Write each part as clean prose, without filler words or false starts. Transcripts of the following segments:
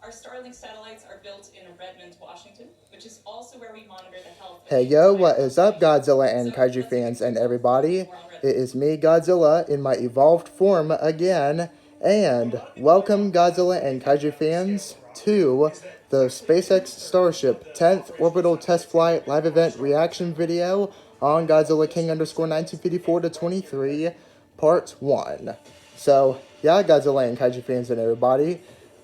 Our Starlink satellites are built in Redmond, Washington, which is also where we monitor the health of Hey the yo, entire what is up, population. Godzilla and So Kaiju let's get fans into and it. Tell us everybody? more on It Redmond. is me, Godzilla, in my evolved form again, and welcome, Godzilla and Kaiju fans, to the SpaceX Starship 10th Orbital Test Flight live event reaction video on Godzilla King underscore 1954 to 23, Part 1. So, yeah, Godzilla and Kaiju fans and everybody,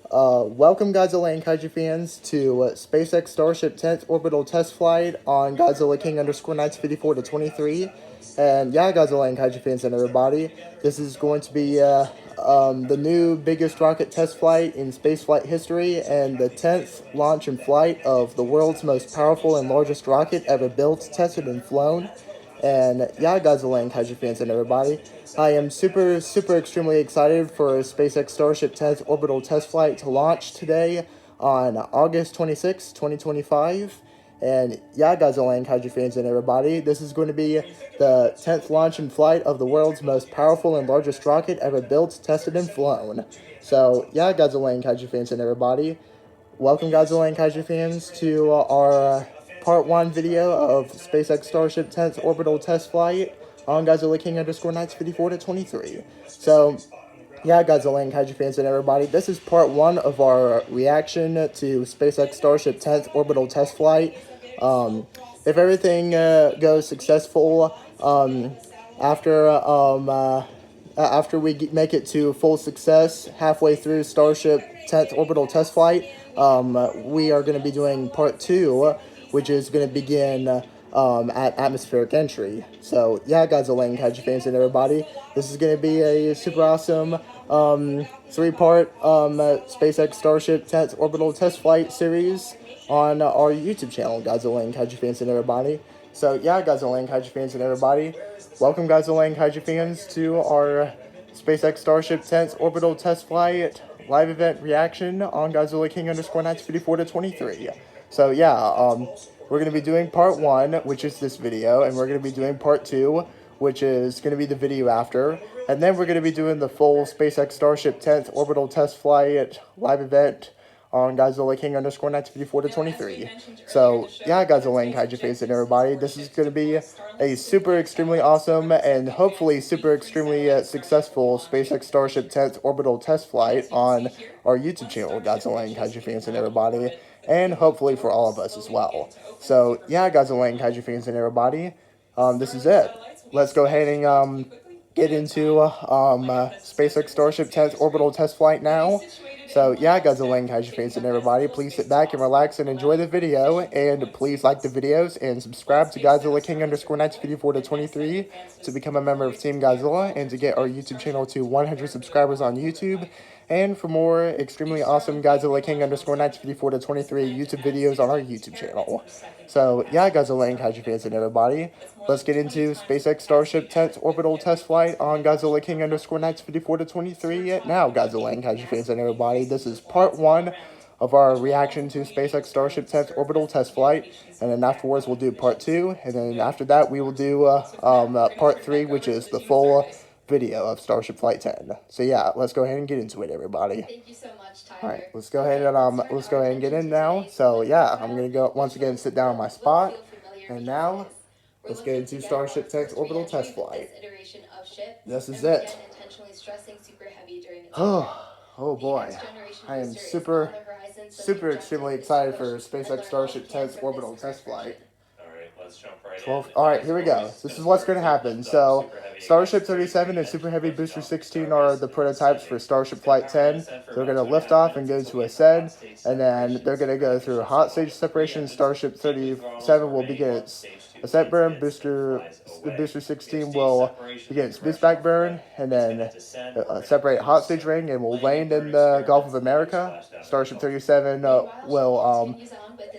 welcome Godzilla and Kaiju fans to SpaceX Starship 10th Orbital Test Flight on Godzilla King underscore 1954 to 23. And yeah, Godzilla and Kaiju fans and everybody, this is going to be the new biggest rocket test flight in spaceflight history and the 10th launch and flight of the world's most powerful and largest rocket ever built, tested, and flown. And yeah, Godzilla and Kaiju fans and everybody, I am super extremely excited for SpaceX Starship 10th orbital test flight to launch today on August 26, 2025. And yeah, Godzilla and Kaiju fans and everybody, this is going to be the 10th launch and flight of the world's most powerful and largest rocket ever built, tested, and flown. So yeah, Godzilla and Kaiju fans and everybody, welcome Godzilla and Kaiju fans to our part 1 video of SpaceX Starship 10th orbital test flight on Godzilla King underscore 1954 to 23. So, yeah, Godzilla and Kaiju fans and everybody, this is part 1 of our reaction to SpaceX Starship 10th orbital test flight. If everything goes successful, after after we make it to full success halfway through Starship 10th orbital test flight, we are going to be doing part 2, which is going to begin at atmospheric entry. So yeah, Godzilla and Kaiju fans and everybody, this is going to be a super awesome 3-part SpaceX Starship 10th orbital test flight series on our YouTube channel, Godzilla and Kaiju fans and everybody. So yeah, Godzilla and Kaiju fans and everybody, welcome Godzilla and Kaiju fans to our SpaceX Starship 10th orbital test flight live event reaction on Godzilla King underscore 1954 to 23. So yeah, we're going to be doing part 1, which is this video, and we're going to be doing part 2, which is going to be the video after, and then we're going to be doing the full SpaceX Starship 10th orbital test flight live event on Godzilla King underscore 1954 to 23. So yeah, Godzilla and Kaiju fans and everybody, this is going to be a super extremely awesome and hopefully super extremely successful SpaceX Starship 10th orbital test flight on our YouTube channel, Godzilla and Kaiju fans and everybody, and hopefully for all of us as well. So yeah, Godzilla and Kaiju fans and everybody, this is it. Let's go ahead and get into SpaceX Starship 10th orbital test flight now. So yeah, Godzilla and Kaiju fans and everybody, please sit back and relax and enjoy the video, and please like the videos and subscribe to Godzilla King underscore 1954 to 23 to become a member of Team Godzilla and to get our YouTube channel to 100 subscribers on YouTube, and for more extremely awesome Godzilla King underscore 1954 to 23 YouTube videos on our YouTube channel. So yeah, Godzilla and Kaiju fans and everybody, let's get into SpaceX Starship 10th orbital test flight on Godzilla King underscore 1954 to 23 now, Godzilla and Kaiju fans and everybody. This is part 1 of our reaction to SpaceX Starship 10th orbital test flight, and then afterwards we'll do part 2, and then after that we will do part 3, which is the full video of Starship Flight 10. So yeah, let's go ahead and get into it, everybody. Thank you so much, Tyler. All right, let's go ahead and get in now. So yeah, I'm gonna go once again sit down on my spot, and now let's get into Starship 10's orbital test flight. This is it. Oh boy, I am super extremely excited for SpaceX Starship 10's orbital test flight. Let's jump right 12. All right, here we go. This is what's going to happen. So, Starship 37 and Super Heavy Booster 16 are the prototypes for Starship Flight 10. They're going to lift off and go to ascend, and then they're going to go through hot stage separation. Starship 37 will begin its ascent burn. Booster 16 will begin its boost back burn, and then separate hot stage ring and will land in the Gulf of America. Starship 37 will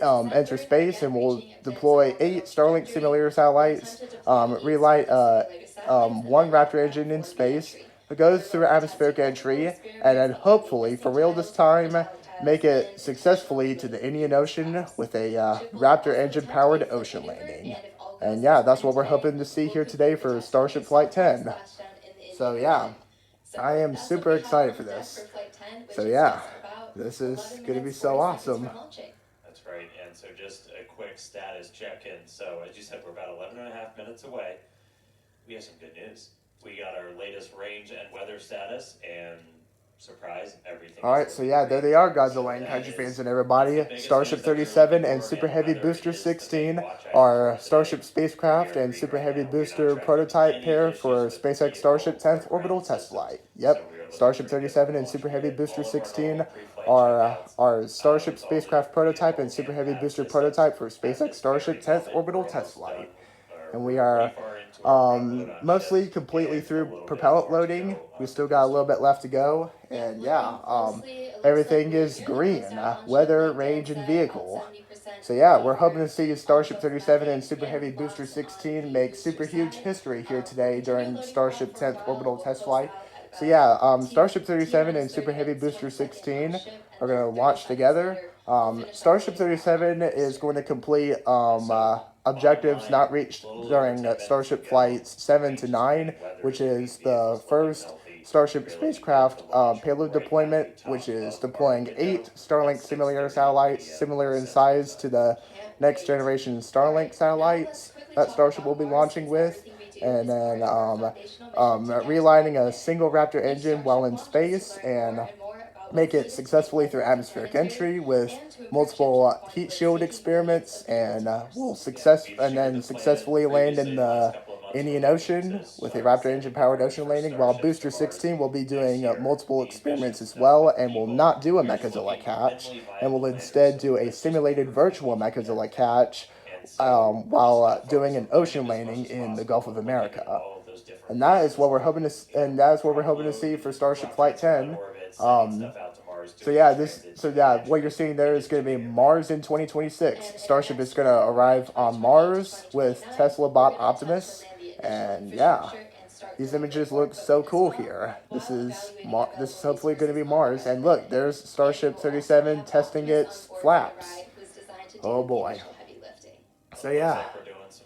enter space and will deploy 8 Starlink simulator satellites, relight 1 Raptor engine in space. It goes through atmospheric entry, and then hopefully, for real this time, make it successfully to the Indian Ocean with a Raptor engine-powered ocean landing. And yeah, that's what we're hoping to see here today for Starship Flight 10. So yeah, I am super excited for this. So yeah. This is going to be so awesome. That's right. And so just a quick status check-in. So as you said, we're about 11 and a half minutes away. We have some good news. We got our latest range and weather status, and surprise, everything. All right, so yeah, there they are, Godzilla and Kaiju fans and everybody. Starship 37 and Super Heavy Booster 16 are Starship spacecraft and Super Heavy Booster prototype pair for SpaceX Starship 10th orbital test flight. Yep, Starship 37 and Super Heavy Booster 16 are Starship spacecraft prototype and Super Heavy Booster prototype for SpaceX Starship 10th orbital test flight. And we are mostly completely through propellant loading. We still got a little bit left to go. And yeah, everything is green. Weather, range, and vehicle. So yeah, we're hoping to see Starship 37 and Super Heavy Booster 16 make super huge history here today during Starship 10th orbital test flight. So yeah, Starship 37 and Super Heavy Booster 16 are going to launch together. Starship 37 is going to complete objectives not reached during Starship Flights 7 to 9, which is the first Starship spacecraft payload deployment, which is deploying 8 Starlink simulator satellites, similar in size to the next generation Starlink satellites that Starship will be launching with. And then relining a single Raptor engine while in space and make it successfully through atmospheric entry with multiple heat shield experiments, and then successfully land in the Indian Ocean with a Raptor engine powered ocean landing. While Booster 16 will be doing multiple experiments as well, and will not do a Mechazilla catch, and will instead do a simulated virtual Mechazilla catch while doing an ocean landing in the Gulf of America. And that is what we're hoping to see for Starship Flight 10. What you're seeing there is going to be Mars in 2026. Starship is going to arrive on Mars with Tesla bot Optimus, and yeah, these images look so cool here. This is hopefully going to be Mars, and look, there's Starship 37 testing its flaps. Oh boy. So yeah,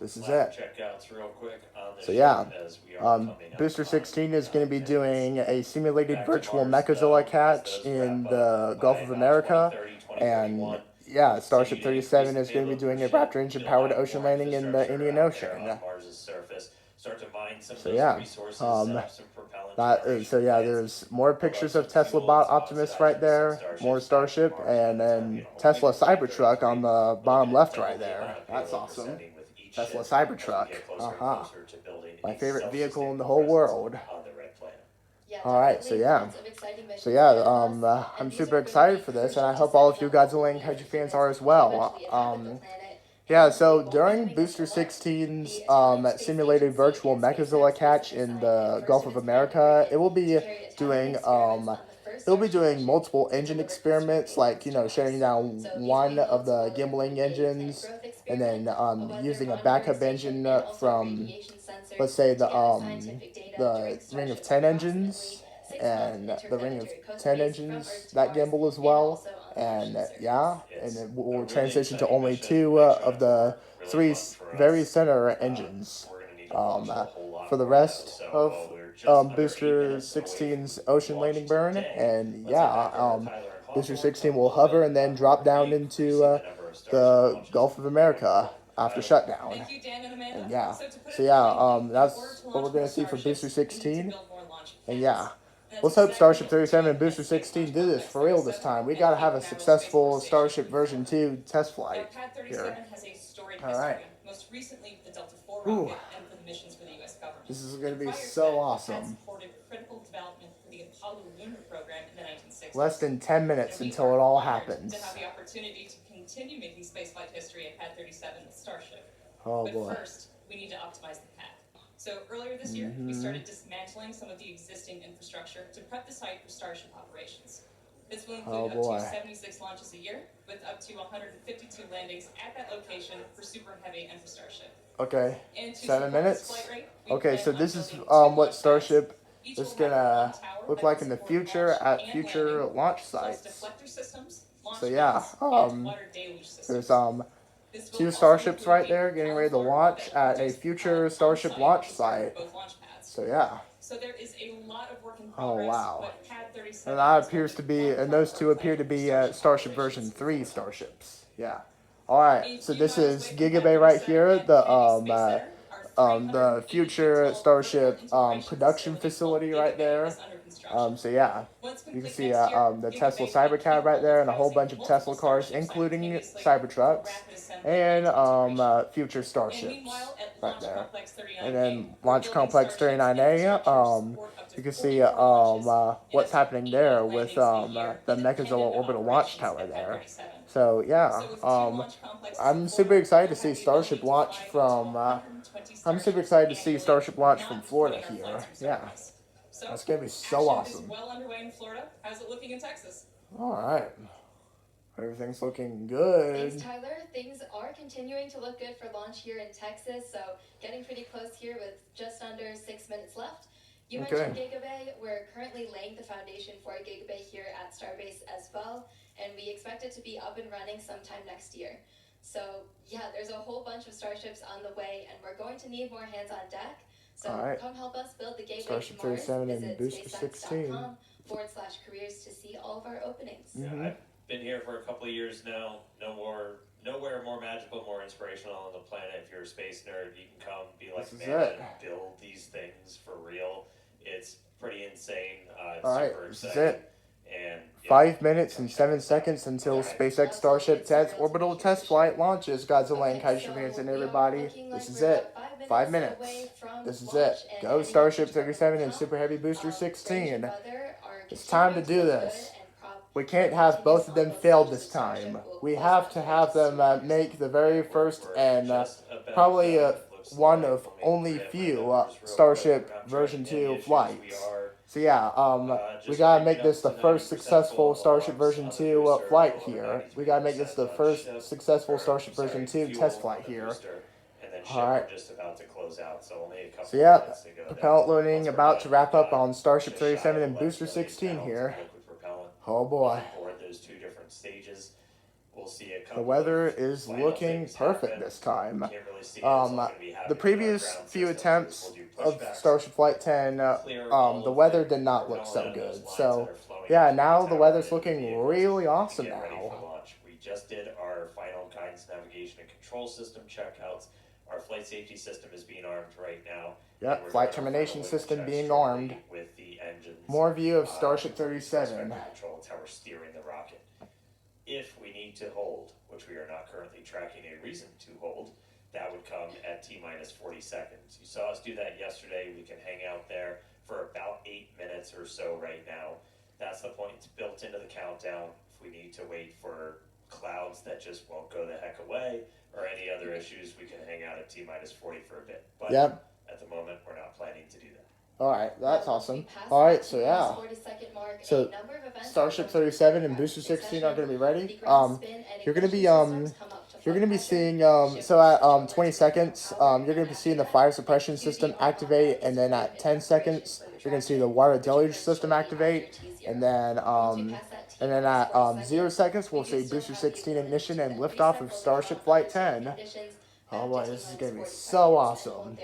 this is it. So yeah, Booster 16 is going to be doing a simulated virtual Mechazilla catch in the Gulf of America, and yeah, Starship 37 is going to be doing a Raptor engine powered ocean landing in the Indian Ocean. So yeah, there's more pictures of Tesla bot Optimus right there, more Starship, and then Tesla Cybertruck on the bottom left right there. That's awesome. Tesla Cybertruck. My favorite vehicle in the whole world. Alright, I'm super excited for this, and I hope all of you Godzilla and Kaiju fans are as well. So during Booster 16's simulated virtual Mechazilla catch in the Gulf of America, it will be doing multiple engine experiments, like shutting down one of the gimbaling engines, and then using a backup engine from, let's say, the Ring of 10 engines, and the Ring of 10 engines that gimbal as well. And it will transition to only 2 of the 3 very center engines for the rest of Booster 16's ocean landing burn. And Booster 16 will hover and then drop down into the Gulf of America after shutdown. Thank you, Dan and Amanda. And yeah, that's what we're going to see for Booster 16. And yeah, let's hope Starship 37 and Booster 16 do this for real this time. We got to have a successful Starship version 2 test flight here. Alright. Most recently with the Delta IV rocket and for the missions for the U.S. government. This is going to be so awesome. Supported critical development for the Apollo lunar program in the 1960s. Less than 10 minutes until it all happens. To have the opportunity to continue making spaceflight history at Pad 37 with Starship. Oh but boy. First, we need to optimize the pad. So earlier this year, we started dismantling some of the existing infrastructure to prep the site for Starship operations. This will include up to 76 launches a year, with up to 152 landings at that location for Super Heavy and for Starship. Okay, 7 minutes. Okay, so this is what Starship is gonna look like in the future at future launch sites. So yeah, there's 2 Starships right there getting ready to launch at a future Starship launch site. So yeah, So there is a lot of work in Oh, progress. wow. But CAD 37 And that is appears to only be, one and those part two of our appear to plan be for Starship operations version in 3 Florida. starships. Yeah. Alright, A so few this miles is away from Giga CAD Bay right 37 here, at Kennedy Space Center, our the 380 future feet tall Starship vertical integration production facility facility called right Giga Bay there. is under construction. So yeah, Once you can complete see next year, the Giga Tesla Bay will be Cybercab right capable there of and a whole housing bunch of multiple Tesla cars, starships including simultaneously for Cybertrucks rapid assembly and integration. future And starships meanwhile, at right Launch there. Complex And 39A, then we're Launch building Complex Starship's 39A, infrastructure to support up to you can 40 see crew launches and what's up to happening 80 there with landings a year, the independent Megazilla of orbital launch operations tower at Pad there. 37. So yeah, So with 2 launch complexes in I'm super Florida, excited to we'll see have the Starship ability to launch fly up to from. 120 I'm super starships excited to see annually, Starship launch from not Florida including our here. flights from Yeah, Starbase. So, that's gonna be so action awesome. is well underway in Florida. How's it looking in Texas? All right, everything's looking Thanks, good. Tyler. Things are continuing to look good for launch here in Texas, so getting pretty close here with just under 6 minutes left. You mentioned Giga Bay. We're currently laying the foundation for Giga Bay here at Starbase as well, and we expect it to be up and running sometime next year. So yeah, there's a whole bunch of starships on the way, and we're going to need more hands on deck. So come help us build the gateway Starship to Mars. 37 and Visit Booster 16. SpaceX.com/careers to see all of our openings. Yeah, I've been here for a couple of years now. Nowhere more magical, more inspirational on the planet. If you're a space nerd, you can come, be like, This is man, it. build these things for real. It's pretty insane. It's All right, super this is exciting. it. And 5 minutes and 7 seconds until All right. SpaceX Starship 10th orbital test flight launches. Godzilla and Kaiju fans and everybody, this is it. 5 minutes. This is it. Go Starship 37 and Super Heavy Booster 16. It's time to do this. We can't have both of them fail this time. We have to have them make the very first and probably one of only few Starship version 2 flights. So yeah, we gotta make this the first successful Starship version 2 flight here. We gotta make this the first successful Starship version 2 test flight here. Alright. So yeah, propellant loading about to wrap up on Starship 37 and Booster 16 here. Oh boy. The weather is looking perfect this time. The previous few attempts of Starship Flight 10, the weather did not look so good. So, yeah, now the weather's looking really awesome now. We just did our final guidance, navigation, and control system checkouts. Our flight safety system is being armed right now. Yep, flight termination system being armed. With the engines. More view of Starship 37. Control, that's how we're steering the rocket. If we need to hold, which we are not currently tracking a reason to hold, that would come at T-minus 40 seconds. You saw us do that yesterday. We can hang out there for about 8 minutes or so right now. That's the point. It's built into the countdown. If we need to wait for clouds that just won't go the heck away or any other issues, we can hang out at T-minus 40 for a bit. But at the moment, we're not planning to do that. Alright, that's awesome. Alright, so yeah. So Starship 37 and Booster 16 are gonna be ready. You're gonna be seeing so at 20 seconds, you're gonna be seeing the fire suppression system activate, and then at 10 seconds, you're gonna see the water deluge system activate, and then at 0 seconds, we'll see Booster 16 ignition and liftoff of Starship Flight 10. Oh boy, this is gonna be so awesome.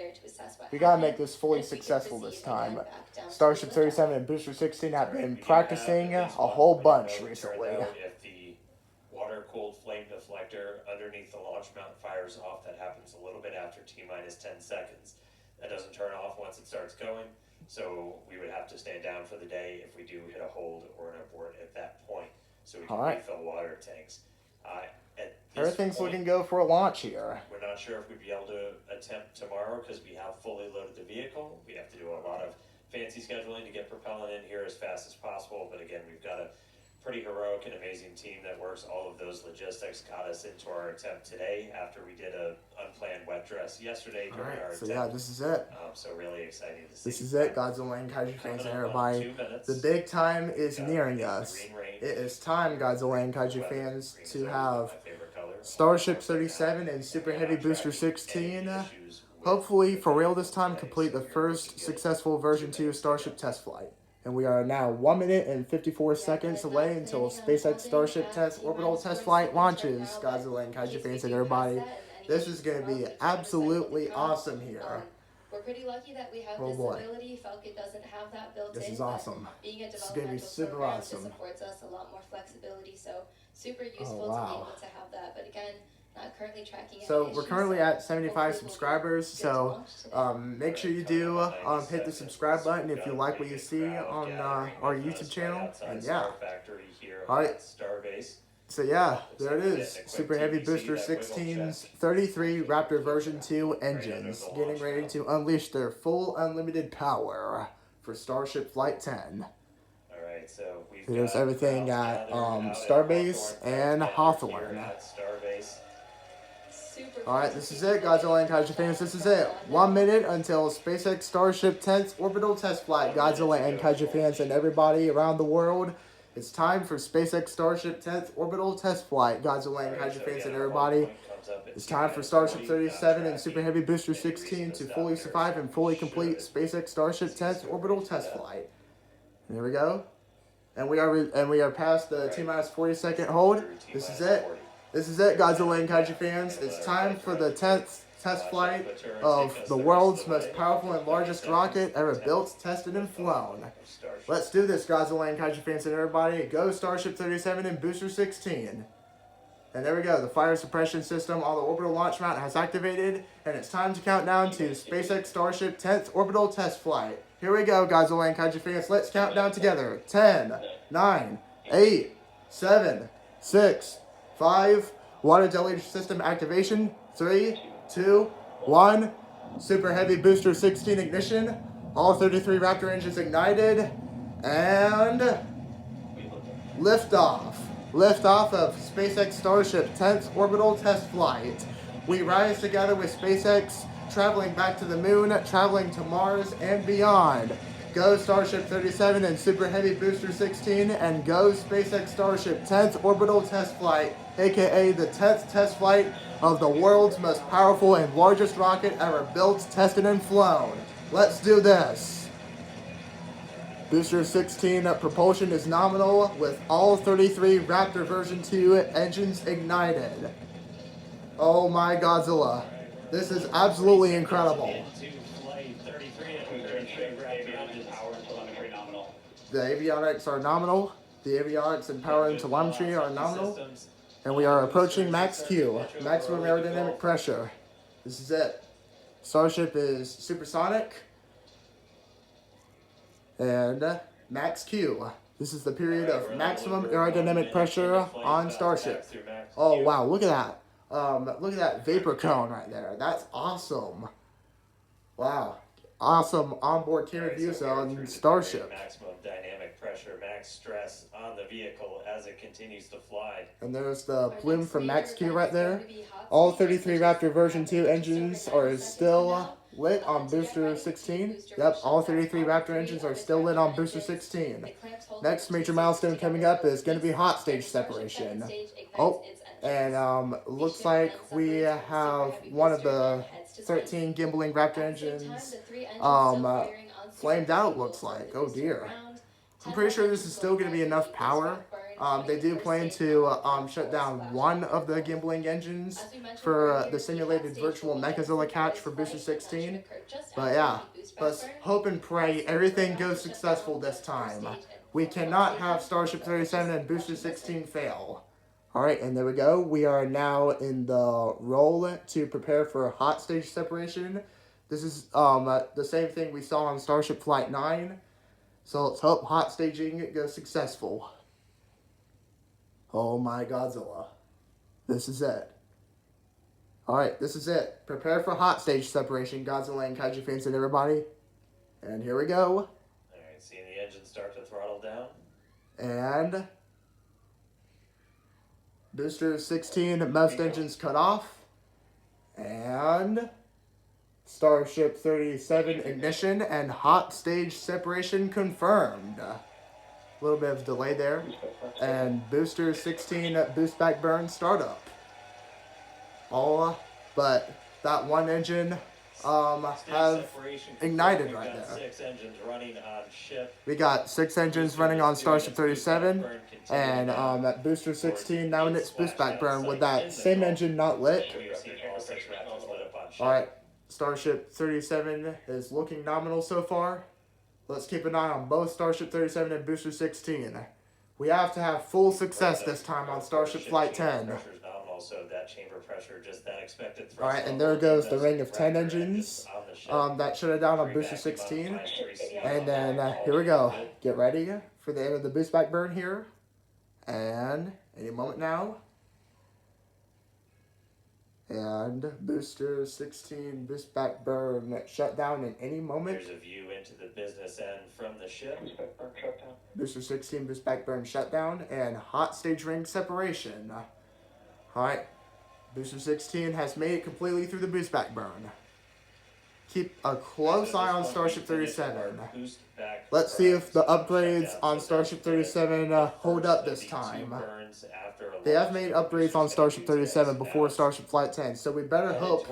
We gotta make this fully successful this time. Starship 37 and Booster 16 have been practicing a whole bunch recently. If the water-cooled flame deflector underneath the launch mount fires off, that happens a little bit after T-minus 10 seconds. That doesn't turn off once it starts going, so we would have to stand down for the day if we do hit a hold or an abort at that point, so we can refill water tanks. Everything's looking good for a launch here. We're not sure if we'd be able to attempt tomorrow because we have fully loaded the vehicle. We have to do a lot of fancy scheduling to get propellant in here as fast as possible. But again, we've got a pretty heroic and amazing team that works all of those logistics. Got us into our attempt today after we did a unplanned wet dress yesterday during our attempt. Yeah, this is it. So really excited to see. This is it, Godzilla and Kaiju fans and everybody. The big time is nearing us. It is time, Godzilla and Kaiju fans, to have Starship 37 and Super Heavy Booster 16, hopefully for real this time, complete the first successful version 2 Starship test flight. And we are now 1 minute and 54 seconds away until SpaceX Starship orbital test flight launches. Godzilla and Kaiju fans and everybody, this is going to be absolutely awesome here. pretty lucky that we have Oh, this boy. ability. Falcon doesn't have that built in. This is but awesome. Being a This is gonna be developmental super program, awesome. this affords us a lot more flexibility. So super useful Oh, wow. to be able to have that. But again, not currently tracking any So we're issues, currently so at 75 hopefully we'll be subscribers, good to so launch today. make sure you do hit the subscribe button if you like what you see on our YouTube channel. And yeah, alright, so yeah, there it is. Super Heavy Booster 16's 33 Raptor version 2 engines getting ready to unleash their full unlimited power for Starship Flight 10. Alright, so Here's everything at Starbase and Hawthorne. Alright, this is it, Godzilla and Kaiju fans. This is it. 1 minute until SpaceX Starship 10th orbital test flight. Godzilla and Kaiju fans and everybody around the world. It's time for SpaceX Starship 10th orbital test flight. Godzilla and Kaiju fans and everybody. It's time for Starship 37 and Super Heavy Booster 16 to fully survive and fully complete SpaceX Starship 10th orbital test flight. There we go. And we are past the T-minus 40-second hold. This is it. This is it, Godzilla and Kaiju fans. It's time for the 10th test flight of the world's most powerful and largest rocket ever built, tested, and flown. Let's do this, Godzilla and Kaiju fans and everybody. Go Starship 37 and Booster 16. And there we go. The fire suppression system on the orbital launch mount has activated, and it's time to count down to SpaceX Starship 10th orbital test flight. Here we go, Godzilla and Kaiju fans. Let's count down together. 10, 9, 8, 7, 6, 5, water deluge system activation, 3, 2, 1, Super Heavy Booster 16 ignition, all 33 Raptor engines ignited, and liftoff. Liftoff of SpaceX Starship 10th orbital test flight. We rise together with SpaceX, traveling back to the moon, traveling to Mars and beyond. Go Starship 37 and Super Heavy Booster 16, and go SpaceX Starship 10th orbital test flight, aka the 10th test flight of the world's most powerful and largest rocket ever built, tested, and flown. Let's do this. Booster 16 propulsion is nominal with all 33 Raptor version 2 engines ignited. Oh my Godzilla. This is absolutely incredible. The avionics are nominal. The avionics and power and telemetry are nominal. And we are approaching max Q, maximum aerodynamic pressure. This is it. Starship is supersonic. And max Q. This is the period of maximum aerodynamic pressure on Starship. Oh wow, look at that. Look at that vapor cone right there. That's awesome. Wow. Awesome onboard camera views on Starship. Maximum dynamic pressure, max stress on the vehicle as it continues to fly. And there's the plume from Max Q right there. All 33 Raptor version 2 engines are still lit on Booster 16. Yep, all 33 Raptor engines are still lit on Booster 16. Next major milestone coming up is going to be hot stage separation. Oh, and looks like we have one of the 13 gimbaling Raptor engines flamed out, looks like. Oh dear. I'm pretty sure this is still going to be enough power. They do plan to shut down one of the gimbaling engines for the simulated virtual Mechazilla catch for Booster 16. But yeah, let's hope and pray everything goes successful this time. We cannot have Starship 37 and Booster 16 fail. Alright, and there we go. We are now in the roll to prepare for hot stage separation. This is the same thing we saw on Starship Flight 9. So let's hope hot staging goes successful. Oh my Godzilla. This is it. Alright, this is it. Prepare for hot stage separation, Godzilla and Kaiju fans and everybody. And here we go. Alright, seeing the engine start to throttle down. And Booster 16, most engines cut off. And Starship 37 ignition and hot stage separation confirmed. A little bit of delay there. And Booster 16 boost back burn startup. All but that one engine have ignited right there. We got 6 engines running on Starship 37, and at Booster 16 now in its boost back burn with that same engine not lit. Alright, Starship 37 is looking nominal so far. Let's keep an eye on both Starship 37 and Booster 16. We have to have full success this time on Starship Flight 10. So that chamber pressure, just that expected thrust. Alright, and there goes the ring of 10 engines. That shut it down on Booster 16. And then here we go. Get ready for the end of the boost back burn here. And any moment now. And Booster 16 boost back burn shut down in any moment. There's a view into the business end from the ship. Booster 16 boost back burn shutdown and hot stage ring separation. Alright, Booster 16 has made it completely through the boost back burn. Keep a close eye on Starship 37. Let's see if the upgrades on Starship 37 hold up this time. They have made upgrades on Starship 37 before Starship Flight 10, so we better hope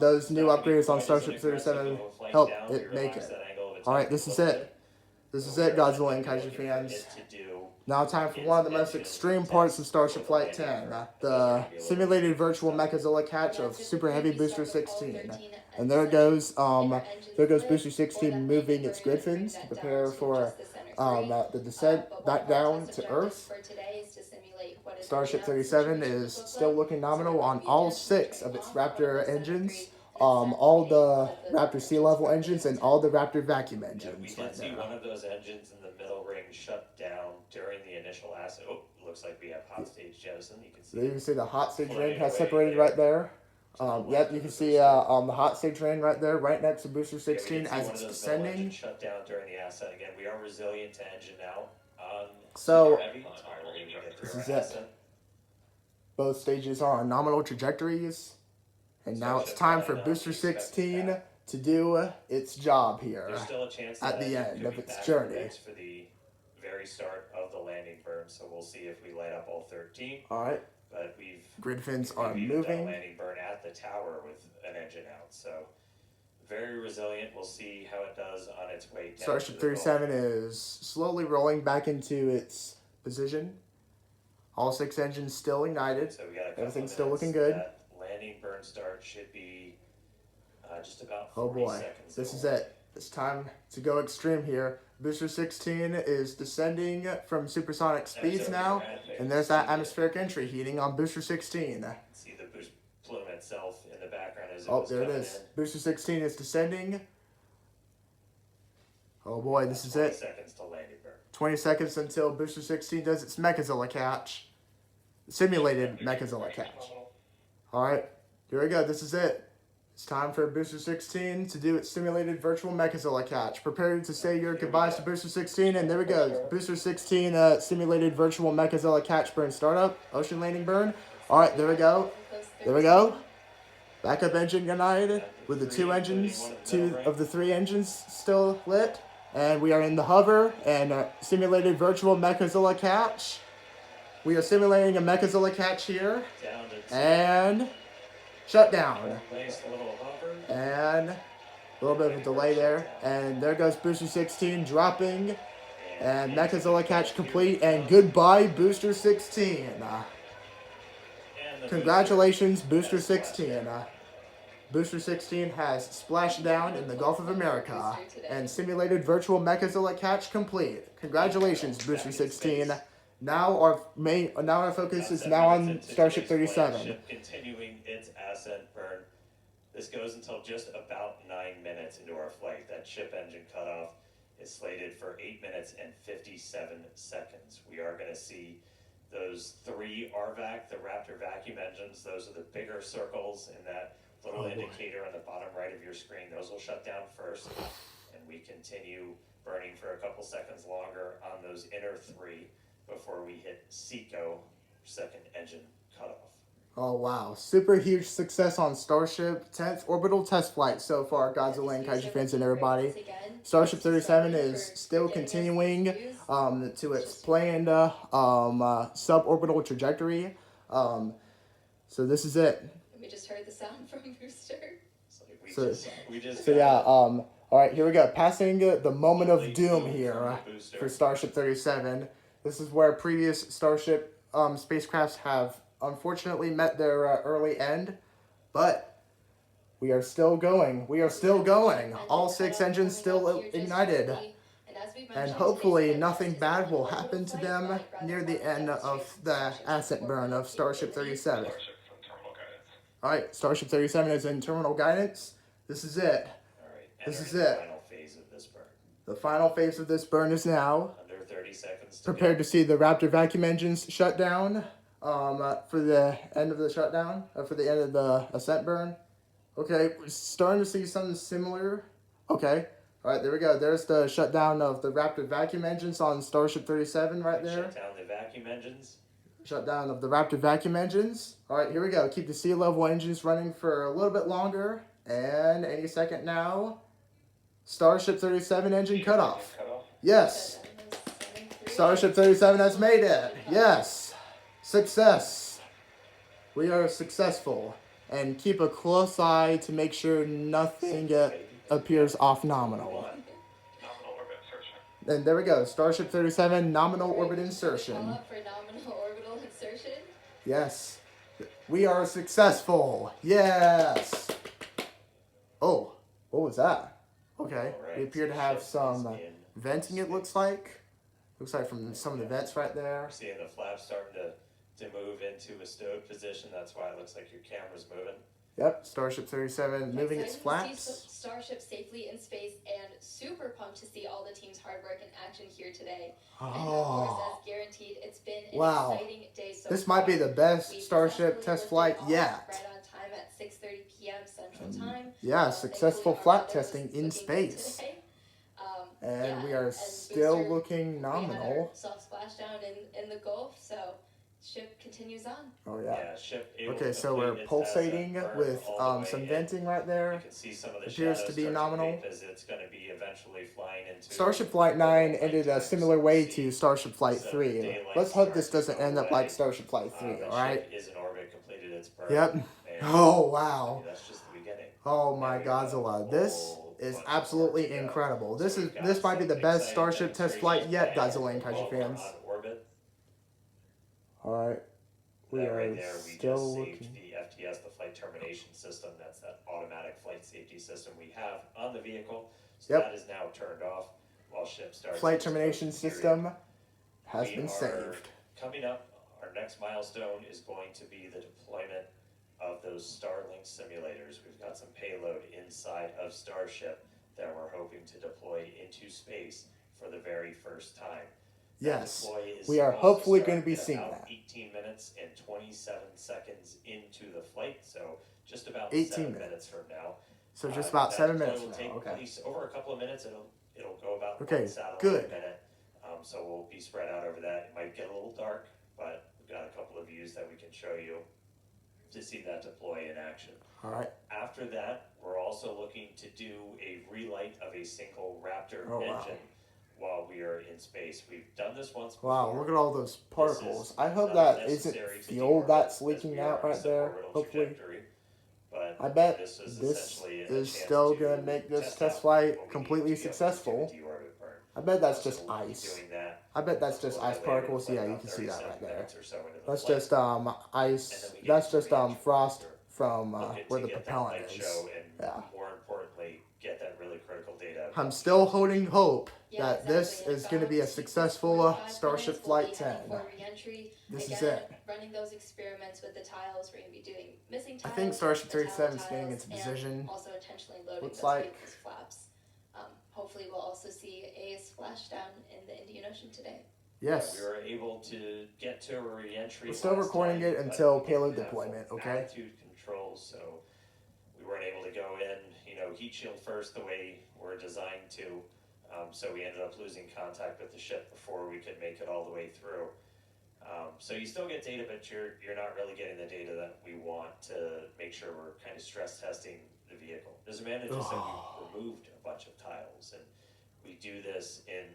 those new upgrades on Starship 37 help it make it. Alright, this is it. This is it, Godzilla and Kaiju fans. Now time for one of the most extreme parts of Starship Flight 10, the simulated virtual Mechazilla catch of Super Heavy Booster 16. And there goes Booster 16 moving its grid fins to prepare for the descent back down to Earth. Starship 37 is still looking nominal on all 6 of its Raptor engines. All the Raptor sea level engines and all the Raptor vacuum engines. We did see one of those engines in the middle ring shut down during the initial ascent. Oh, looks like we have hot stage jettison. You can see the hot stage ring has separated right there. Yep, you can see the hot stage ring right there, right next to Booster 16 as it's descending. Shut down during the ascent again. We are resilient to engine now. So this is it. Both stages are on nominal trajectories. And now it's time for Booster 16 to do its job here at the end of its journey. For the very start of the landing burn, so we'll see if we light up all 13. All right. But grid fins are done moving. Landing burn at the tower with an engine out, so very resilient. We'll see how it does on its way down. Starship 37 is slowly rolling back into its position. All 6 engines still ignited. So we got everything's still looking good. Landing burn start should be just about 40 oh boy, seconds. This is it. It's time to go extreme here. Booster 16 is descending from supersonic speeds now, and there's that atmospheric entry heating on Booster 16. See the boost plume itself in the background as there it is. Booster 16 is descending. Oh boy, this is it. 20 seconds to landing burn. 20 seconds until Booster 16 does its Mechazilla catch. Simulated Mechazilla catch. Alright, here we go. This is it. It's time for Booster 16 to do its simulated virtual Mechazilla catch. Prepare to say your goodbyes to Booster 16, and there we go. Booster 16 simulated virtual Mechazilla catch burn startup. Ocean landing burn. Alright, there we go. There we go. Backup engine ignited with the 2 engines, 2 of the 3 engines still lit. And we are in the hover and simulated virtual Mechazilla catch. We are simulating a Mechazilla catch here. And shut down. And a little bit of a delay there. And there goes Booster 16 dropping. And Mechazilla catch complete. And goodbye, Booster 16. Congratulations, Booster 16. Booster 16 has splashed down in the Gulf of America. And simulated virtual Mechazilla catch complete. Congratulations, Booster 16. Now our focus is now on Starship 37. Continuing its ascent burn. This goes until just about 9 minutes into our flight. That ship engine cutoff is slated for 8 minutes and 57 seconds. We are going to see those 3 RVAC, the Raptor vacuum engines. Those are the bigger circles in that little indicator on the bottom right of your screen. Those will shut down first. And we continue burning for a couple seconds longer on those inner 3. Before we hit SECO, second engine cutoff. Oh wow, super huge success on Starship, 10th orbital test flight so far, Godzilla and Kaiju fans and everybody. Starship 37 is still continuing to its planned suborbital trajectory. So this is it. We just heard the sound from So Booster. yeah, alright, here we go. Passing the moment of doom here for Starship 37. This is where previous Starship spacecrafts have unfortunately met their early end, but We are still going. We are still going. All 6 engines still ignited. And hopefully nothing bad will happen to them near the end of the ascent burn of Starship 37. Alright, Starship 37 is in terminal guidance. This is it. This is it. Final phase of this burn. The final phase of this burn is now. Under 30 seconds. Prepared to see the Raptor vacuum engines shut down for the end of the shutdown, for the end of the ascent burn. Okay, we're starting to see something similar. Okay, all right, there we go. There's the shutdown of the Raptor vacuum engines on Starship 37 right there. Shut down the vacuum engines. Shutdown of the Raptor vacuum engines. All right, here we go. Keep the sea level engines running for a little bit longer. And any second now, Starship 37 engine cutoff. Yes. Starship 37 has made it. Yes. Success. We are successful. And keep a close eye to make sure nothing appears off nominal. And there we go. Starship 37 nominal orbit insertion. For nominal orbital insertion. Yes. We are successful. Yes. Oh, what was that? Okay. We appear to have some venting, it looks like. Looks like from some of the vents right there. We're seeing the flaps starting to move into a stowed position. That's why it looks like your camera's moving. Yep, Starship 37 moving its flaps. See Starship safely in space, and super pumped to see all the team's hard work in action here today. And of course, as guaranteed, it's been an exciting day so this far. might be the best We Starship test flight yet. Right on time at 6:30 p.m. Central Time. Yeah, successful Thankfully, flight our weather testing was in looking good space. today. And we are and still booster, looking We had nominal. our soft splashdown in the Gulf, so ship continues on. Oh yeah. Ship able Okay, to so we're complete its pulsating ascent burn with all the way some in. venting right there. You can see some of the Appears shadows to be start nominal. creep as it's going to be eventually flying into Starship Flight 9 ended a nighttime, similar so way we to see Starship Flight some 3. daylight Let's hope this starting to doesn't go end up away. like Starship Flight 3, The alright? ship is in orbit, completed its burn. Yep. And Oh, wow. that's just the beginning. Oh my And we got a Godzilla. This whole is bunch of absolutely more to go. incredible. So This we've got might be the some best exciting Starship test flight yet, demonstrations Godzilla and planned Kaiju while we're fans. on orbit. Alright. We That are right there, we still just saved looking. the FTS, the flight termination system. That's that automatic flight safety system we have on the vehicle. So Yep. that is now turned off while ship starts. Flight its termination closing period. system has We been are saved. Coming up, our next milestone is going to be the deployment of those Starlink simulators. We've got some payload inside of Starship that we're hoping to deploy into space for the very first time. Yes. That deploy is We are supposed hopefully start going to be at seeing about that. 18 minutes and 27 seconds into the flight, so just about 18 7 minutes. minutes from now. So just about 7 that minutes deploy will from now. take Okay. place over a couple of minutes. It'll go about Okay, one satellite good. a minute. So we'll be spread out over that. It might get a little dark, but we've got a couple of views that we can show you to see that deploy in action. Alright. After that, we're also looking to do a relight of a single Raptor Oh, wow. engine while we are in space. We've done this once before. Wow, look at all those particles. I hope not that isn't necessary to fuel deorbit that's as leaking we are out on a right there. suborbital Hopefully. trajectory, but I bet this is this essentially a is chance still to going to make this test test out flight what we need completely to be able to do successful. a deorbit burn. I bet that's So just we'll be ice. doing that I bet that's a just little ice bit later, particles. like Yeah, you about can see that 37 right there. minutes or so into the That's flight. just And ice. then we get That's to just reaction frost after. from Looking where to the get that propellant light is. show and Yeah. more importantly, get that really critical data. I'm still holding hope Yeah, that this exactly. is going to be a About successful 45 Starship minutes, we'll be Flight heading 10. for re-entry. This is Again, it. running those experiments with the tiles. We're going to be doing missing I tiles. think Starship the tile 37 is getting tiles, into position. and also intentionally loading Looks those like. vehicles' flaps. Hopefully, we'll also see a splashdown in the Indian Ocean today. Yes. We were able to get to a re-entry. We're still last recording time, it but until we payload didn't have deployment, full okay? altitude control, so we weren't able to go in, heat shield first the way we're designed to. So we ended up losing contact with the ship before we could make it all the way through. So you still get data, but you're not really getting the data that we want to make sure we're kind of stress testing the vehicle. There's advantages that we removed a bunch of tiles, and we do this in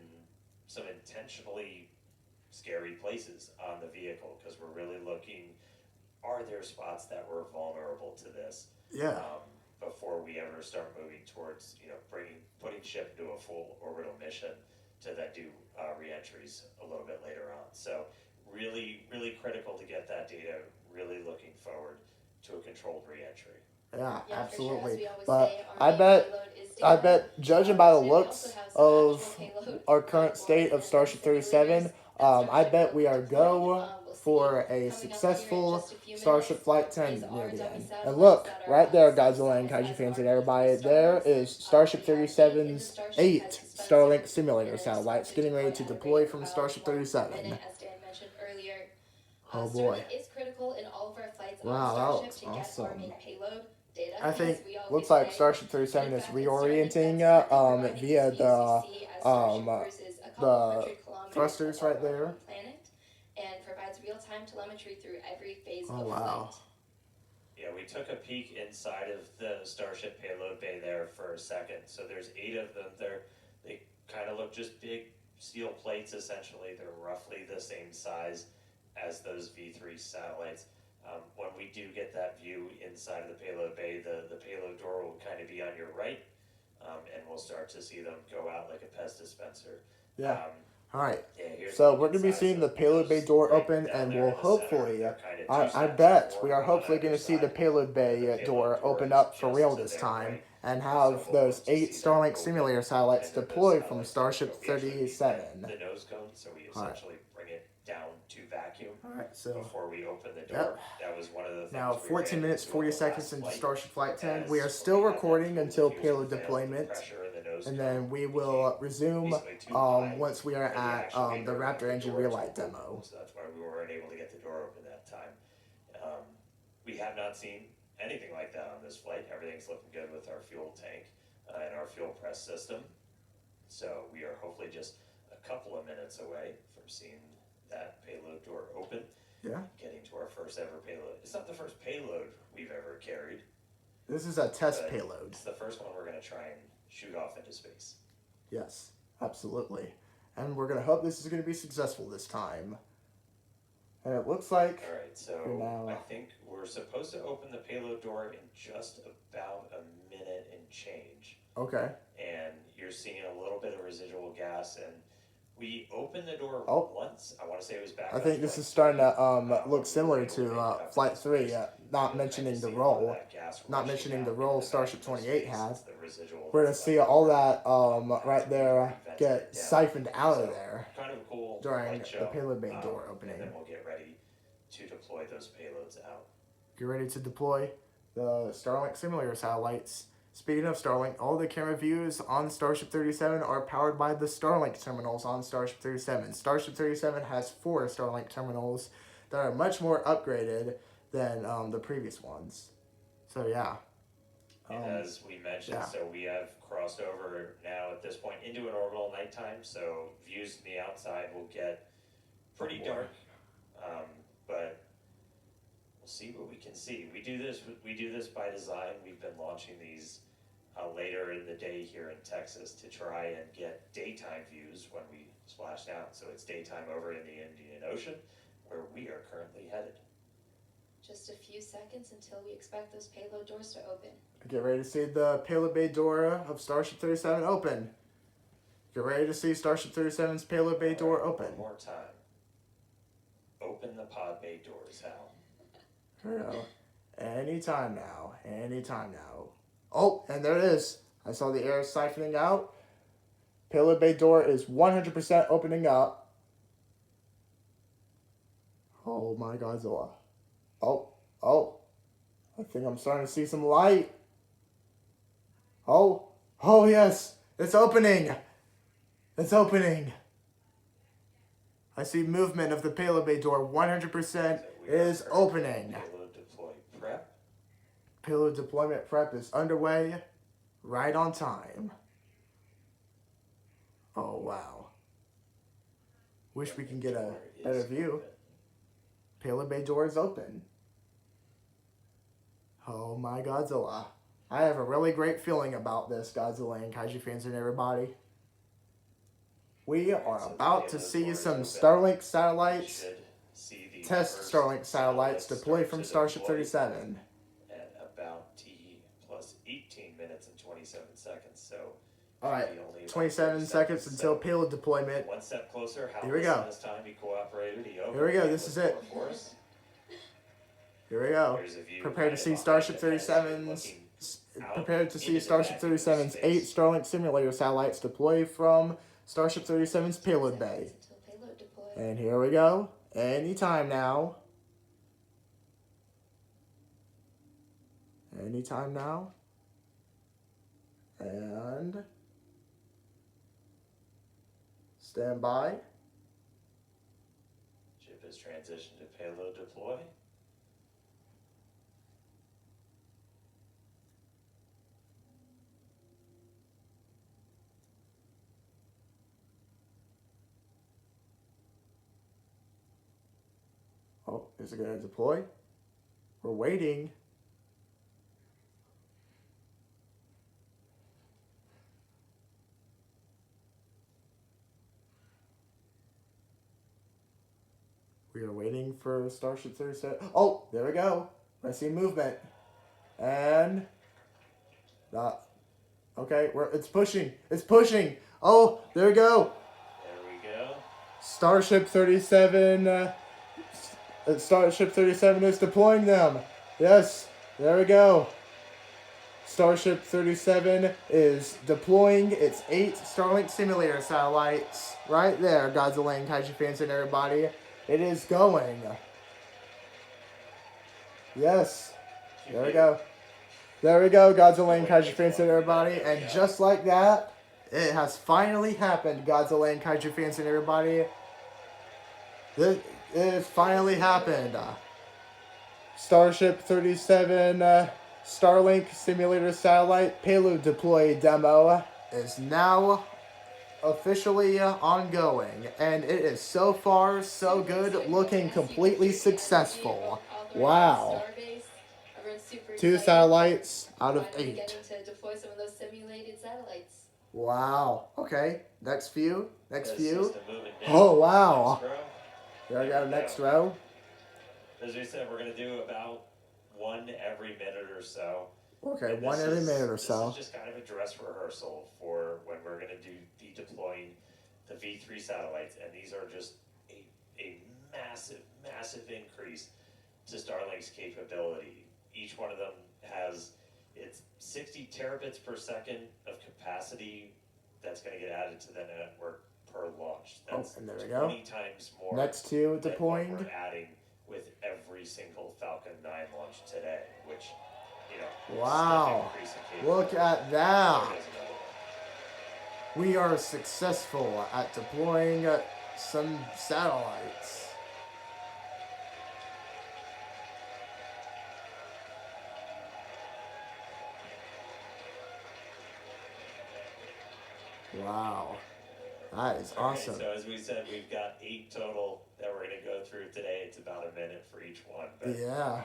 some intentionally scary places on the vehicle because we're really looking, are there spots that were vulnerable to this? Yeah. Before we ever start moving towards, putting ship into a full orbital mission to then do re-entries a little bit later on. So really, really critical to get that data, really looking forward to a controlled re-entry. Yeah, Yeah, for sure. As absolutely. we always But say, our main payload is I data. bet, judging by the So we also looks have some of actual payload our current state platforms of and Starship then 37, simulators that I Starship bet will we be are deploying. go We'll see for a coming up here in successful just a few Starship minutes. Flight These 10 are near the dummy end. And satellites look, that are right there, same Godzilla and size Kaiju as fans and our everybody, Earth there satellites. is Starship We are deep into 37's Starship 8 as dispenser, Starlink simulator and it is satellites slowly getting ready to at a deploy rate of from about Starship 1 per 37. minute, as Dan mentioned earlier. Oh boy. Starlink is critical in all of our flights on Wow, that Starship looks to get our awesome. main payload data. I think As we always looks like say. Starship 37 In is fact, it's Starlink reorienting that's currently providing via the speeds we see as Starship the cruises a couple hundred kilometers thrusters above right our there. home planet and provides real-time telemetry through every phase Oh of wow. flight. Yeah, we took a peek inside of the Starship payload bay there for a second. So there's 8 of them. They kind of look just big steel plates essentially. They're roughly the same size as those V3 satellites. When we do get that view inside of the payload bay, the payload door will kind of be on your right, and we'll start to see them go out like a pest dispenser. Yeah. All right. Yeah, So we're going to be seeing the payload bay door open, and we'll hopefully, I bet we are hopefully going to see the payload bay door open up for real this time, and have those 8 Starlink simulator satellites deployed from Starship 37. The nose cone, so we essentially bring it down to vacuum. All right, so before we open the door, that was one of the things. now we 14 ran minutes, into 40 on the seconds last into flight, Starship Flight 10. as We are still we had that recording fuel until diffuser payload failed, the deployment, pressure in the nose and cone then we will became resume basically too high once we are for the at actuator the of Raptor engine door to relight open. demo. So that's why we weren't able to get the door open that time. We have not seen anything like that on this flight. Everything's looking good with our fuel tank and our fuel press system. So we are hopefully just a couple of minutes away from seeing that payload door open. Yeah. Getting to our first ever payload. It's not the first payload we've ever carried. This is a test payload. It's the first one we're going to try and shoot off into space. Yes, absolutely. And we're going to hope this is going to be successful this time. And it looks like... Alright, so I think we're supposed to open the payload door in just about a minute and change. Okay. And you're seeing a little bit of residual gas, and we opened the door once. I want to say it was back. I think this is starting to look similar to Flight 3, not mentioning the roll. Not mentioning the roll Starship 28 had. We're going to see all that right there get siphoned out of there kind of cool during the payload bay door opening. And then we'll get ready to deploy those payloads out. Get ready to deploy the Starlink simulator satellites. Speaking of Starlink, all the camera views on Starship 37 are powered by the Starlink terminals on Starship 37. Starship 37 has 4 Starlink terminals that are much more upgraded than the previous ones. So yeah. And as we mentioned, so we have crossed over now at this point into an orbital nighttime, so views from the outside will get pretty dark, but we'll see what we can see. We do this by design. We've been launching these later in the day here in Texas to try and get daytime views when we splash down. So it's daytime over in the Indian Ocean, where we are currently headed. Just a few seconds until we expect those payload doors to open. Get ready to see the payload bay door of Starship 37 open. Get ready to see Starship 37's payload bay door open. One more time. Open the pod bay doors, Hal. Here we go. Anytime now. Anytime now. Oh, and there it is. I saw the air siphoning out. Payload bay door is 100% opening up. Oh my Godzilla. Oh. I think I'm starting to see some light. Oh yes. It's opening. It's opening. I see movement of the payload bay door. 100% is opening. Payload deploy prep. Payload deployment prep is underway, right on time. Oh, wow. Wish we can get a better view. Payload bay door is open. Oh my Godzilla. I have a really great feeling about this, Godzilla and Kaiju fans and everybody. We are about to see some Starlink satellites, test Starlink satellites deploy from Starship 37. At about T plus 18 minutes and 27 seconds, so... Alright, 27 seconds until payload deployment. One step closer, Here we go. This time he cooperated. Here we go, this is it. Here we go. Here's a view Prepare to right see behind Starship the fence, 37's. looking out Prepared to see into the Starship vacuum of 37's space. 8 Starlink simulator satellites deploy from Starship 37's payload bay. Until payload deploy. And here we go. Anytime now. Anytime now. And stand by. Ship has transitioned to payload deploy. Oh, is it going to deploy? We're waiting. We are waiting for Starship 37. Oh, there we go. I see movement. And okay, it's pushing. It's pushing. Oh, there we go. There we go. Starship 37 Starship 37 is deploying them. Yes, there we go. Starship 37 is deploying its 8 Starlink simulator satellites. Right there, Godzilla and Kaiju fans and everybody. It is going. Yes. There we go. There we go, Godzilla and Kaiju fans and everybody. And just like that, it has finally happened, Godzilla and Kaiju fans and everybody. It has finally happened. Starship 37 Starlink simulator satellite payload deploy demo is now officially ongoing, and it is so far so good, looking completely successful. Wow. 2 satellites out of 8. Getting to deploy some of those simulated satellites. Wow. Okay. Next view. Next The view. system moving down. Oh wow. Next row. There we go. Next row. As we said, we're going to do about one every minute or so. Okay, And one this every is- minute or so. This is just kind of a dress rehearsal for when we're going to do the deploying the V3 satellites, and these are just a massive, massive increase to Starlink's capability. Each one of them has its 60 terabits per second of capacity that's going to get added to the network per launch. That's and there we go. 20 times more. Next to than what deploying. we're adding with every single Falcon 9 launch today, which, you know, Wow. step increase in capability. Look at that. There it is, another one. We are successful at deploying some satellites. Wow. That is awesome. So as we said, we've got 8 total that we're going to go through today. It's about a minute for each one. But Yeah.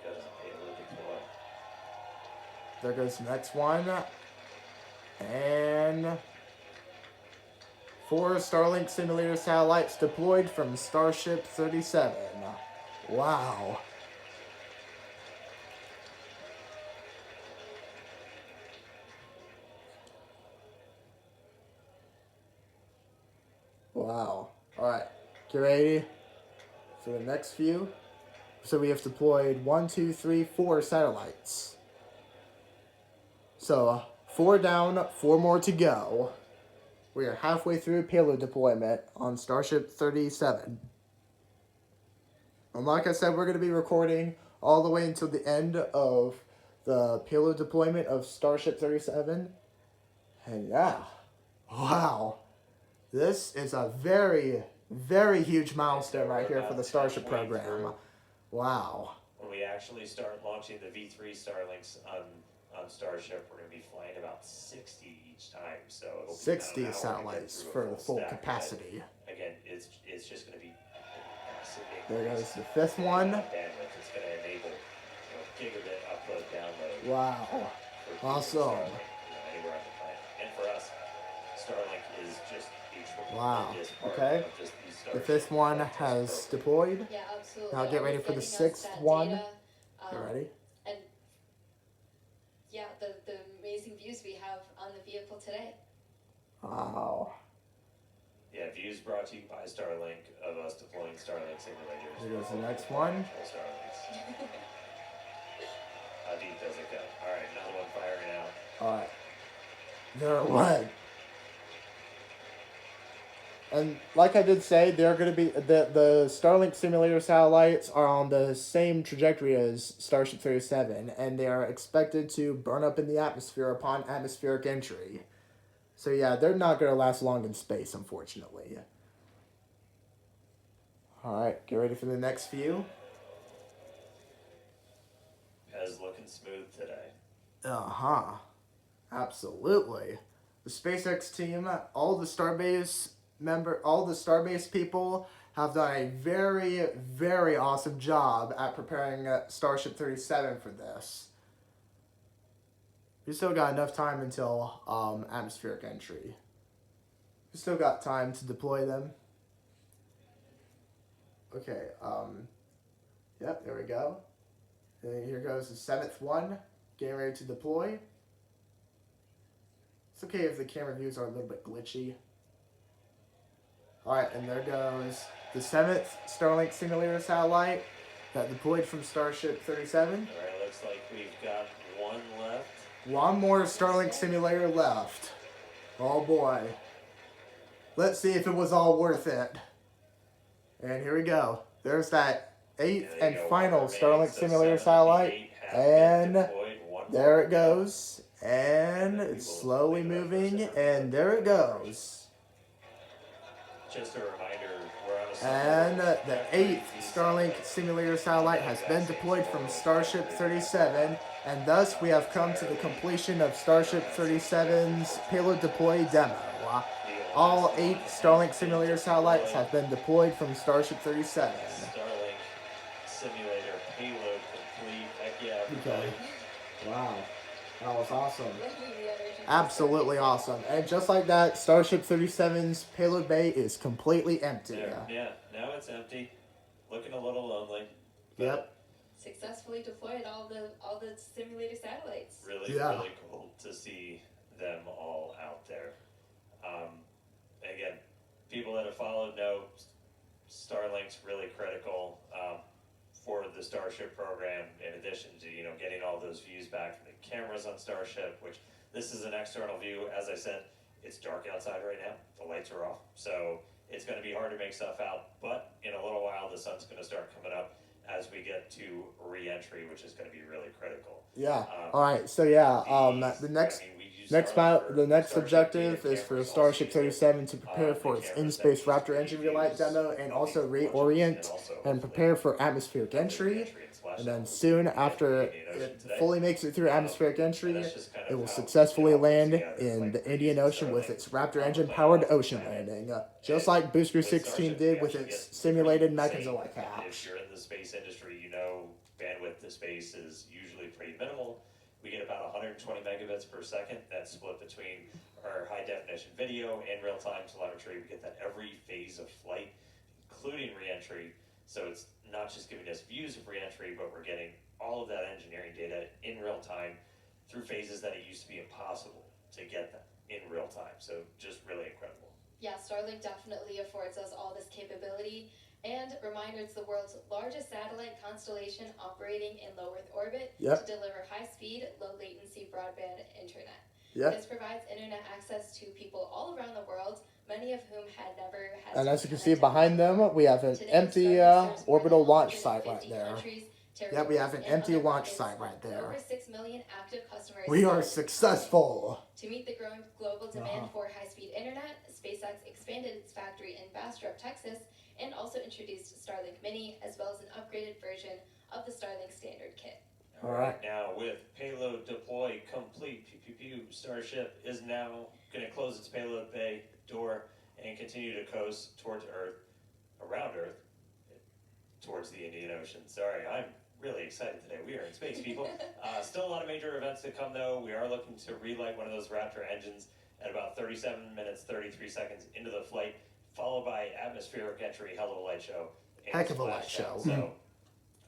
goes payload deploy. There goes the next one. And 4 Starlink simulator satellites deployed from Starship 37. Wow. Wow. Alright. Get ready for the next few. So we have deployed 1, 2, 3, 4 satellites. So 4 down, 4 more to go. We are halfway through payload deployment on Starship 37. And like I said, we're going to be recording all the way until the end of the payload deployment of Starship 37. And yeah, wow. This is a very, very huge milestone right here for the Starship program. Wow. When we actually start launching the V3 Starlinks on Starship, we're going to be flying about 60 each time. So it'll be 60 about an hour to get satellites through a for the full stack, but capacity. again, it's just going to be a massive There increase goes the 5th in one. bandwidth. It's going to enable gigabit upload download. Wow. for people Awesome. Starlink, anywhere on the planet. And for us, Starlink is just a Wow. tremendous part Okay. of just these The Starship 5th one launches has program. deployed. Yeah, absolutely. Now get ready for the Always getting 6th us that one. data, You ready? And yeah, the amazing views we have on the vehicle today. Wow. Yeah, views brought to you by Starlink of us deploying Starlink simulators. Here goes the next one. Starlinks. How deep does it go? All right, another one firing out. All right. They're what? And like I did say, they're going to be the Starlink simulator satellites are on the same trajectory as Starship 37, and they are expected to burn up in the atmosphere upon atmospheric entry. So yeah, they're not going to last long in space, unfortunately. All right, get ready for the next few. Pez looking smooth today. Uh-huh. Absolutely. The SpaceX team, all the Starbase people have done a very, very awesome job at preparing Starship 37 for this. We still got enough time until atmospheric entry. We still got time to deploy them. Okay, yep, there we go. And here goes the 7th one, getting ready to deploy. It's okay if the camera views are a little bit glitchy. Alright, and there goes the 7th Starlink simulator satellite that deployed from Starship 37. Alright, looks like we've got one left. One more Starlink simulator left. Oh boy. Let's see if it was all worth it. And here we go. There's that 8th and final Starlink simulator satellite. And there it goes. And it's slowly moving. And there it goes. Just a reminder, we're on a And the 8th Starlink simulator satellite has been deployed from Starship 37, and thus we have come to the completion of Starship 37's payload deploy demo. All 8 Starlink simulator satellites have been deployed from Starship 37. Starlink simulator payload complete. Heck yeah, everybody. Okay. Wow. That was awesome. Absolutely awesome. And just like that, Starship 37's payload bay is completely empty. Yeah, now it's empty. Looking a little lonely. Yep. Successfully deployed all the simulator satellites. Really, really cool to see them all out there. Again, people that have followed know Starlink's really critical for the Starship program, in addition to, getting all those views back from the cameras on Starship, which this is an external view. As I said, it's dark outside right now. The lights are off. So it's going to be hard to make stuff out, but in a little while, the sun's going to start coming up as we get to re-entry, which is going to be really critical. Yeah. All right. So yeah, the next objective is for Starship 37 to prepare for its in-space Raptor engine relight demo, and also reorient and prepare for atmospheric entry. And then soon after it fully makes it through atmospheric entry, it will successfully land in the Indian Ocean with its Raptor engine-powered ocean landing, just like Booster 16 did with its simulated Godzilla If catch. you're in the space industry, bandwidth to space is usually pretty minimal. We get about 120 megabits per second. That's split between our high-definition video and real-time telemetry. We get that every phase of flight, including re-entry. So it's not just giving us views of re-entry, but we're getting all of that engineering data in real time through phases that it used to be impossible to get them in real time. So just really incredible. Yeah, Starlink definitely affords us all this capability. And reminder, it's the world's largest satellite constellation operating in low Earth orbit to deliver high-speed, low-latency broadband internet. This provides internet access to people all around the world, many of whom had never had. And as you can see behind them, we have an empty orbital launch site right there. Yeah, we have an empty launch site right there. Over 6 million active customers. We are successful. To meet the growing global demand for high-speed internet, SpaceX expanded its factory in Bastrop, Texas, and also introduced Starlink Mini, as well as an upgraded version of the Starlink Standard Kit. All right. Now, with payload deploy complete, Starship is now going to close its payload bay door and continue to coast towards Earth, around Earth, towards the Indian Ocean. Sorry, I'm really excited today. We are in space, people. Still a lot of major events to come, though. We are looking to relight one of those Raptor engines at about 37 minutes, 33 seconds into the flight, followed by atmospheric entry, hell of a light show. Heck of a light show. So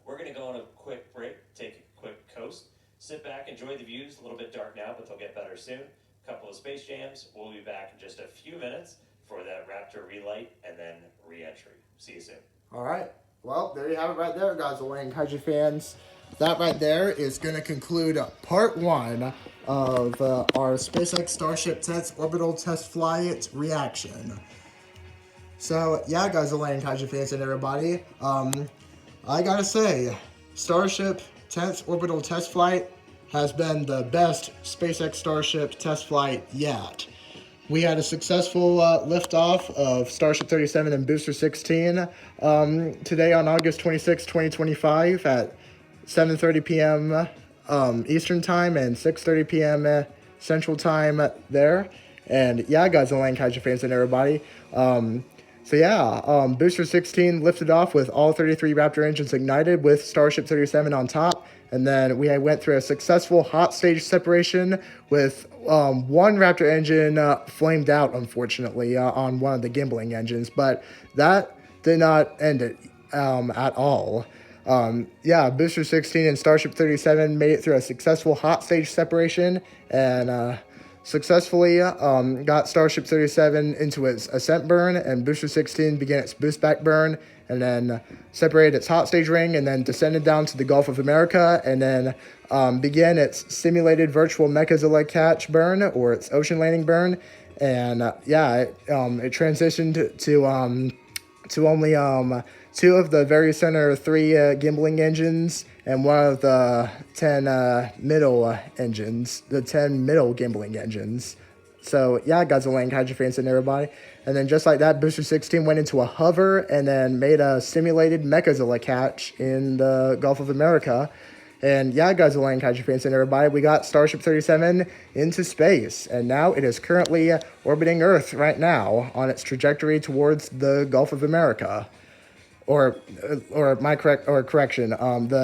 we're going to go on a quick break, take a quick coast, sit back, enjoy the views. A little bit dark now, but they'll get better soon. A couple of space jams. We'll be back in just a few minutes for that Raptor relight and then re-entry. See you soon. All right. Well, there you have it right there, Godzilla and Kaiju fans. That right there is going to conclude part 1 of our SpaceX Starship 10th orbital test flight reaction. So, yeah, Godzilla and Kaiju fans and everybody, I gotta say, Starship 10th orbital test flight has been the best SpaceX Starship test flight yet. We had a successful liftoff of Starship 37 and Booster 16 today on August 26, 2025 at 7:30 p.m. Eastern Time and 6:30 p.m. Central Time there. And yeah, Godzilla and Kaiju fans and everybody. Booster 16 lifted off with all 33 Raptor engines ignited with Starship 37 on top. And then we went through a successful hot stage separation with one Raptor engine flamed out, unfortunately, on one of the gimbling engines. But that did not end it at all. Booster 16 and Starship 37 made it through a successful hot stage separation and successfully got Starship 37 into its ascent burn, and Booster 16 began its boost back burn, and then separated its hot stage ring, and then descended down to the Gulf of America, and then began its simulated virtual Mechazilla catch burn, or its ocean landing burn, and it transitioned to only 2 of the very center 3 gimbling engines and 1 of the 10 middle engines, the 10 middle gimbling engines. So, yeah, Godzilla and Kaiju fans and everybody. And then just like that, Booster 16 went into a hover and then made a simulated Mechazilla catch in the Gulf of America. And yeah, Godzilla and Kaiju fans and everybody, we got Starship 37 into space. And now it is currently orbiting Earth right now on its trajectory towards the Gulf of America. The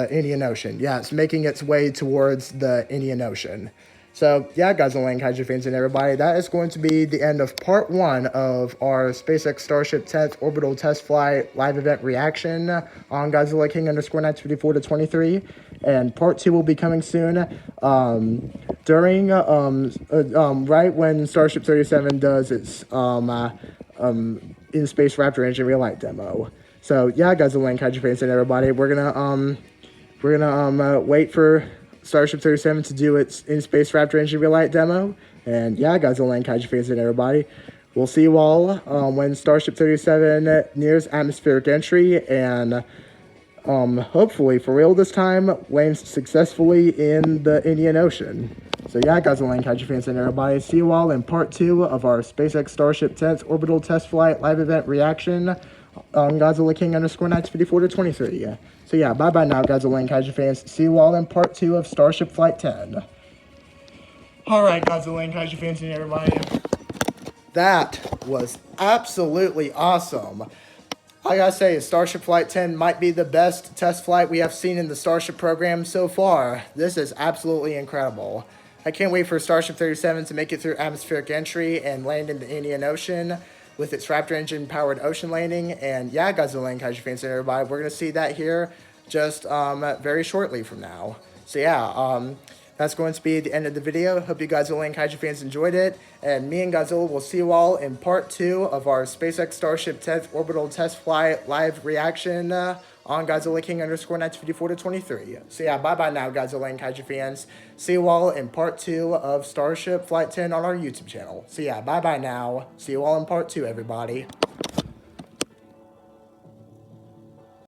Indian Ocean. Yeah, it's making its way towards the Indian Ocean. So, yeah, Godzilla and Kaiju fans and everybody, that is going to be the end of part 1 of our SpaceX Starship 10th orbital test flight live event reaction on Godzilla King _954 to 23. And part 2 will be coming soon during, right when Starship 37 does its in-space Raptor engine relight demo. So, yeah, Godzilla and Kaiju fans and everybody, we're gonna wait for Starship 37 to do its in-space Raptor engine relight demo. And yeah, Godzilla and Kaiju fans and everybody, we'll see you all when Starship 37 nears atmospheric entry and hopefully for real this time lands successfully in the Indian Ocean. So yeah, Godzilla and Kaiju fans and everybody, see you all in part 2 of our SpaceX Starship 10th orbital test flight live event reaction on Godzilla King _954 to 23. So yeah, bye-bye now, Godzilla and Kaiju fans. See you all in part 2 of Starship Flight 10. Alright, Godzilla and Kaiju fans and everybody. That was absolutely awesome. I gotta say, Starship Flight 10 might be the best test flight we have seen in the Starship program so far. This is absolutely incredible. I can't wait for Starship 37 to make it through atmospheric entry and land in the Indian Ocean with its Raptor engine-powered ocean landing. And yeah, Godzilla and Kaiju fans and everybody, we're going to see that here just very shortly from now. So yeah, that's going to be the end of the video. Hope you Godzilla and Kaiju fans enjoyed it. And me and Godzilla will see you all in part 2 of our SpaceX Starship 10th orbital test flight live reaction on Godzilla King _954 to 23. So yeah, bye-bye now, Godzilla and Kaiju fans. See you all in part 2 of Starship Flight 10 on our YouTube channel. So yeah, bye-bye now. See you all in part 2, everybody.